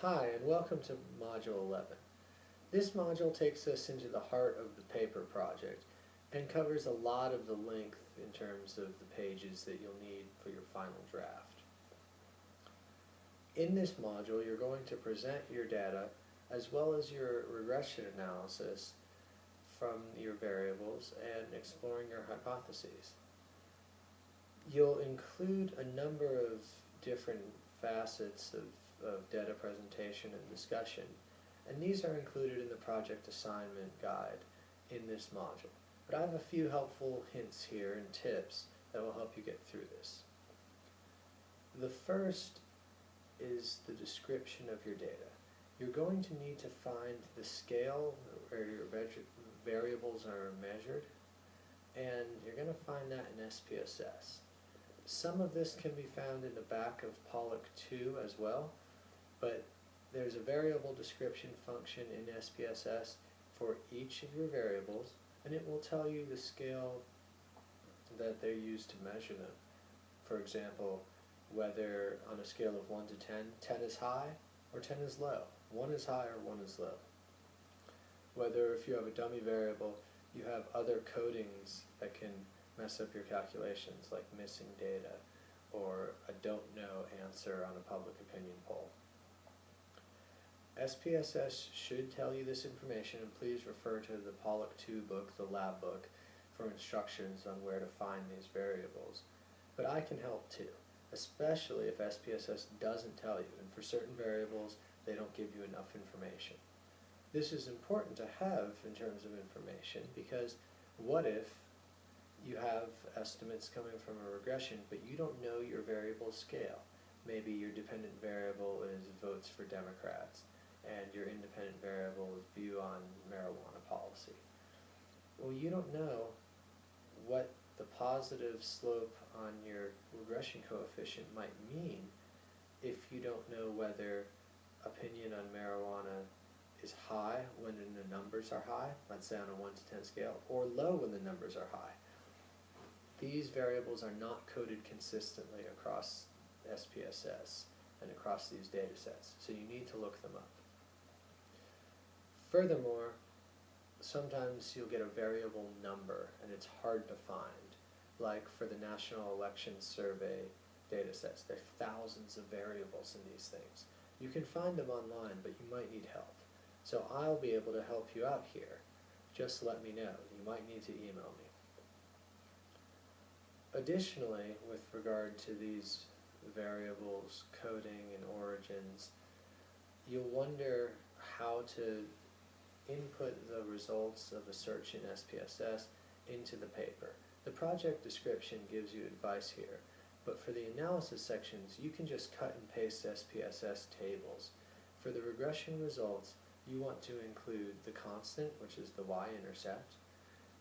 Hi, and welcome to Module 11. This module takes us into the heart of the paper project and covers a lot of the length in terms of the pages that you'll need for your final draft. In this module, you're going to present your data as well as your regression analysis from your variables and exploring your hypotheses. You'll include a number of different facets of data presentation and discussion, and these are included in the project assignment guide in this module. But I have a few helpful hints here and tips that will help you get through this. The first is the description of your data. You're going to need to find the scale where your variables are measured, and you're going to find that in SPSS. Some of this can be found in the back of Pollock 2 as well, but there's a variable description function in SPSS for each of your variables, and it will tell you the scale that they're used to measure them. For example, whether on a scale of 1 to 10, 10 is high or 10 is low. 1 is high or 1 is low. Whether if you have a dummy variable, you have other codings that can mess up your calculations, like missing data or a don't know answer on a public opinion poll. SPSS should tell you this information, and please refer to the Pollock 2 book, the lab book, for instructions on where to find these variables. But I can help too, especially if SPSS doesn't tell you, and for certain variables they don't give you enough information. This is important to have in terms of information, because what if you have estimates coming from a regression, but you don't know your variable scale? Maybe your dependent variable is votes for Democrats, and your independent variable is view on marijuana policy. Well, you don't know what the positive slope on your regression coefficient might mean if you don't know whether opinion on marijuana is high when the numbers are high, let's say on a 1 to 10 scale, or low when the numbers are high. These variables are not coded consistently across SPSS and across these data sets, so you need to look them up. Furthermore, sometimes you'll get a variable number and it's hard to find, like for the National Elections Survey data sets. There are thousands of variables in these things. You can find them online, but you might need help. So I'll be able to help you out here. Just let me know. You might need to email me. Additionally, with regard to these variables, coding and origins, you'll wonder how to input the results of a search in SPSS into the paper. The project description gives you advice here, but for the analysis sections, you can just cut and paste SPSS tables. For the regression results, you want to include the constant, which is the y-intercept,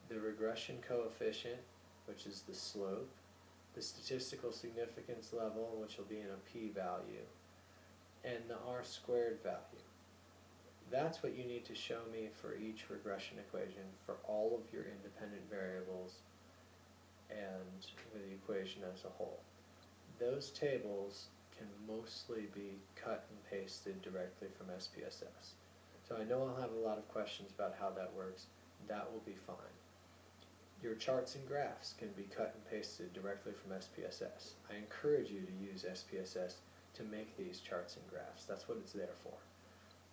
the regression coefficient, which is the slope, the statistical significance level, which will be in a p-value, and the r-squared value. That's what you need to show me for each regression equation for all of your independent variables and with the equation as a whole. Those tables can mostly be cut and pasted directly from SPSS. So I know I'll have a lot of questions about how that works. That will be fine. Your charts and graphs can be cut and pasted directly from SPSS. I encourage you to use SPSS to make these charts and graphs. That's what it's there for.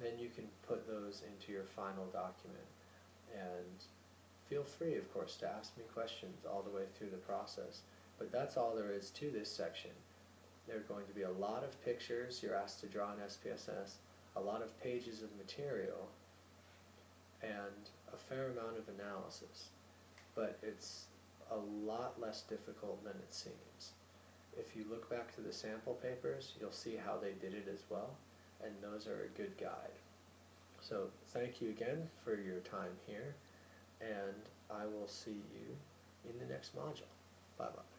Then you can put those into your final document. And feel free, of course, to ask me questions all the way through the process. But that's all there is to this section. There are going to be a lot of pictures you're asked to draw in SPSS, a lot of pages of material, and a fair amount of analysis. But it's a lot less difficult than it seems. If you look back to the sample papers, you'll see how they did it as well, and those are a good guide. So thank you again for your time here, and I will see you in the next module. Bye-bye.